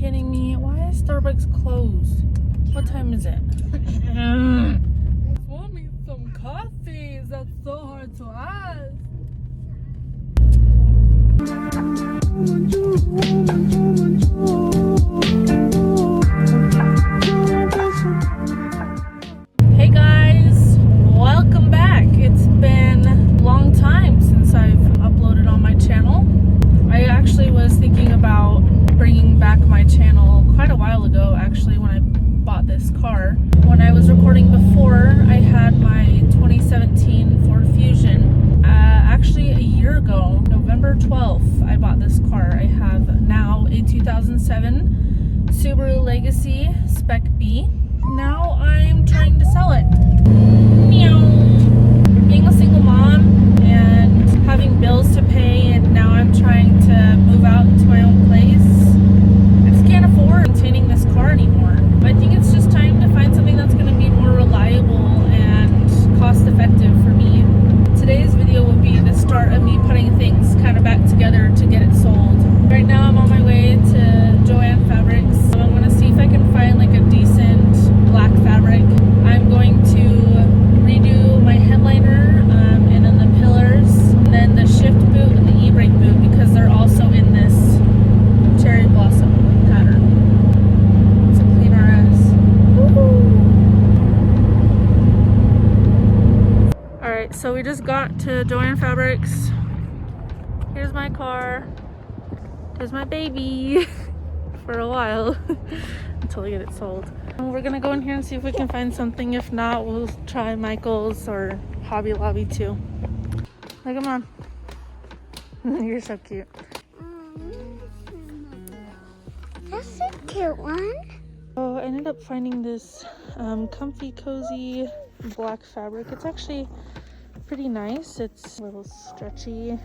kidding me? Why is Starbucks closed? What time is it? Want me some coffee? That's so hard to ask. Hey guys, welcome back. It's been a long time since I've uploaded on my channel. I actually was thinking about bringing back my channel quite a while ago, actually, when I bought this car. When I was recording before, I had my 2017 Ford Fusion. Actually, a year ago, November 12th, I bought this car. I have now a 2007 Subaru Legacy Spec B. Now I'm trying to sell it. Meow. Being a single mom and having bills to pay, and now I'm trying to move out into my own place. I just can't afford maintaining this car anymore. I think it's just time to find something that's going to be more reliable and cost effective for me. Today's video will be the start of me putting things kind of back together to get it sold. Right now I'm on my way to Joann Fabrics. I'm going to see if I can find like a decent black fabric. I'm going to redo my headliner and then the pillars, and then the shift boot and the e-brake boot, because they're also in this cherry blossom pattern. To clean our ass. Alright, so we just got to Joann Fabrics. Here's my car. Here's my baby. For a while. Until I get it sold. And we're gonna go in here and see if we can find something. If not, we'll try Michael's or Hobby Lobby too. Look at Mom. You're so cute. That's a cute one. So I ended up finding this comfy, cozy black fabric. It's actually pretty nice. It's a little stretchy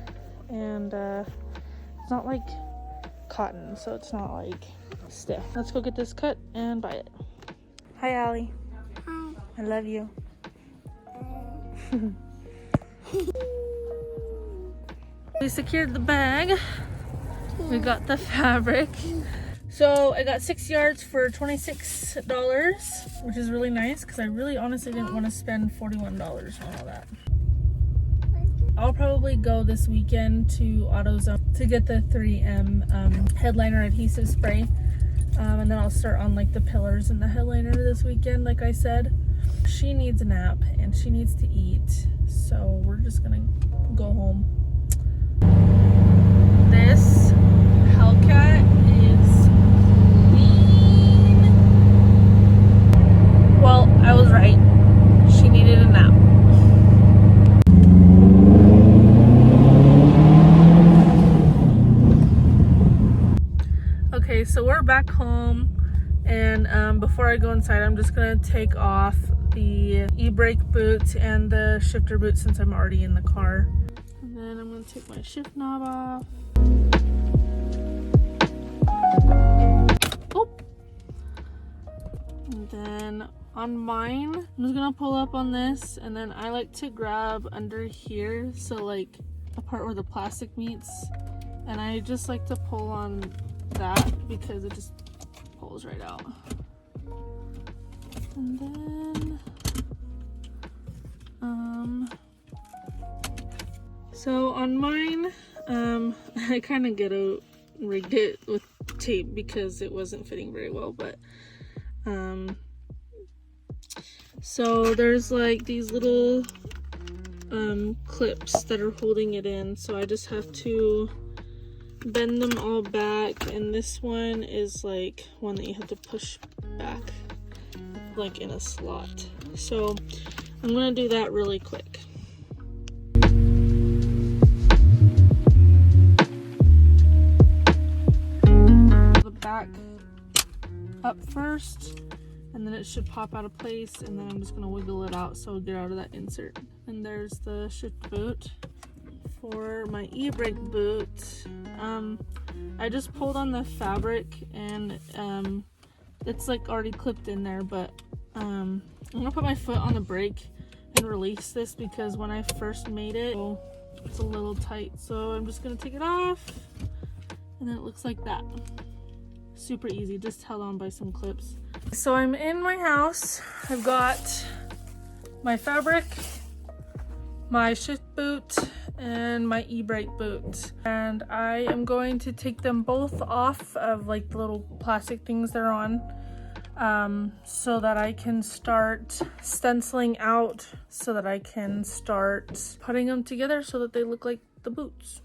and it's not like cotton, so it's not like stiff. Let's go get this cut and buy it. Hi, Allie. Hi. I love you. We secured the bag. We got the fabric. So I got 6 yards for $26, which is really nice because I really honestly didn't want to spend $41 on all that. I'll probably go this weekend to AutoZone to get the 3M headliner adhesive spray. And then I'll start on like the pillars and the headliner this weekend, like I said. She needs a nap and she needs to eat. So we're just gonna go home. This Hellcat is clean. Well, I was right. She needed a nap. Okay, so we're back home, and before I go inside, I'm just gonna take off the e-brake boot and the shifter boot since I'm already in the car. And then I'm gonna take my shift knob off. Oh! And then on mine, I'm just gonna pull up on this, and then I like to grab under here, so like a part where the plastic meets, and I just like to pull on that because it just pulls right out. And then so on mine, I kind of ghetto rigged it with tape because it wasn't fitting very well, but so there's like these little clips that are holding it in, so I just have to bend them all back, and this one is like one that you have to push back like in a slot. So I'm gonna do that really quick. The back up first, and then it should pop out of place, and then I'm just gonna wiggle it out so it'll get out of that insert. And there's the shift boot. For my e-brake boot, I just pulled on the fabric, and it's like already clipped in there, but I'm gonna put my foot on the brake and release this because when I first made it, it's a little tight. So I'm just gonna take it off, and then it looks like that. super easy, just held on by some clips. So I'm in my house. I've got my fabric, my shift boot, and my e-brake boot, and I am going to take them both off of like the little plastic things they're on, so that I can start stenciling out, so that I can start putting them together so that they look like the boots.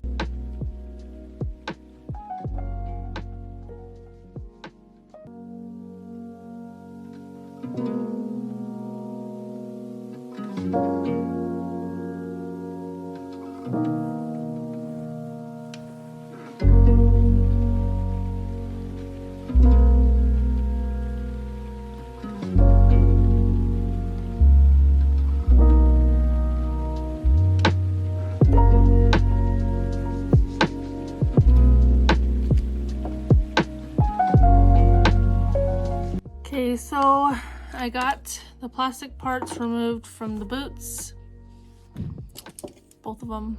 Okay, so I got the plastic parts removed from the boots, both of them.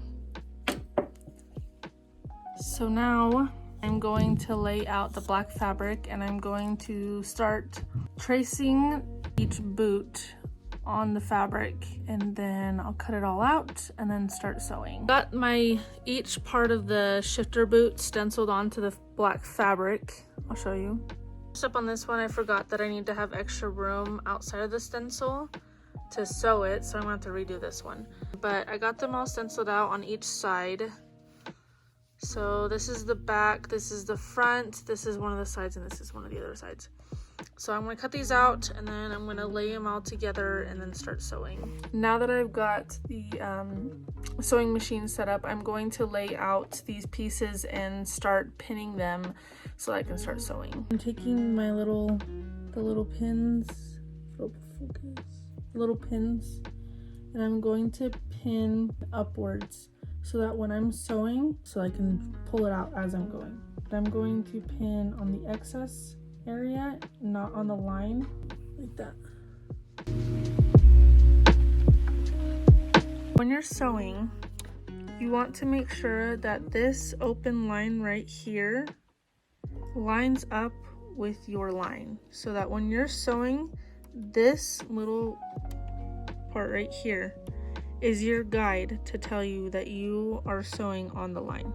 So now I'm going to lay out the black fabric, and I'm going to start tracing each boot on the fabric, and then I'll cut it all out and then start sewing. Got my each part of the shifter boot stenciled onto the black fabric. I'll show you. Up on this one, I forgot that I need to have extra room outside of the stencil to sew it, so I'm gonna have to redo this one. But I got them all stenciled out on each side. So this is the back, this is the front, this is one of the sides, and this is one of the other sides. So I'm gonna cut these out, and then I'm gonna lay them all together and then start sewing. Now that I've got the sewing machine set up, I'm going to lay out these pieces and start pinning them so I can start sewing. I'm taking my little pins, little pins, and I'm going to pin upwards so that when I'm sewing, so I can pull it out as I'm going. But I'm going to pin on the excess area, not on the line, like that. When you're sewing, you want to make sure that this open line right here lines up with your line, so that when you're sewing, this little part right here is your guide to tell you that you are sewing on the line.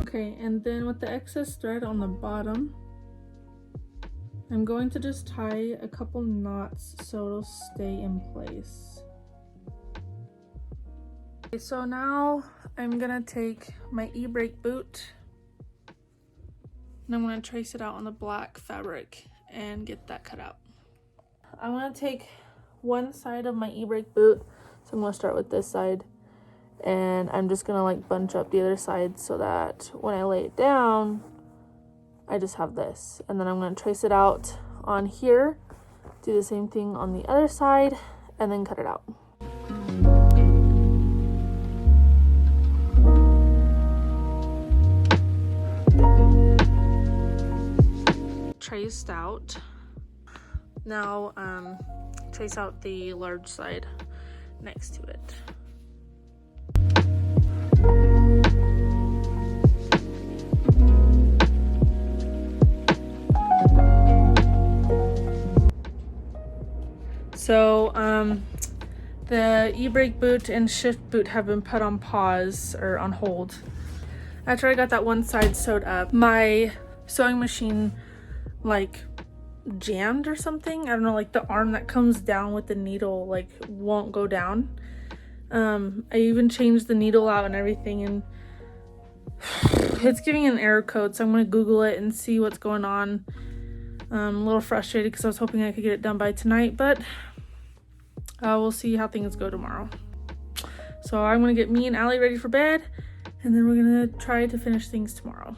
Okay, and then with the excess thread on the bottom, I'm going to just tie a couple knots so it'll stay in place. Okay, so now I'm gonna take my e-brake boot and I'm gonna trace it out on the black fabric and get that cut out. I'm gonna take one side of my e-brake boot, so I'm gonna start with this side, and I'm just gonna like bunch up the other side so that when I lay it down, I just have this, and then I'm going to trace it out on here, do the same thing on the other side, and then cut it out. Traced out. Now trace out the large side next to it. So the e-brake boot and shift boot have been put on pause or on hold. After I got that one side sewed up, my sewing machine like jammed or something. I don't know, like the arm that comes down with the needle like won't go down. I even changed the needle out and everything, and it's giving an error code, so I'm gonna Google it and see what's going on. I'm a little frustrated because I was hoping I could get it done by tonight, but we'll see how things go tomorrow. So I'm gonna get me and Allie ready for bed, and then we're gonna try to finish things tomorrow.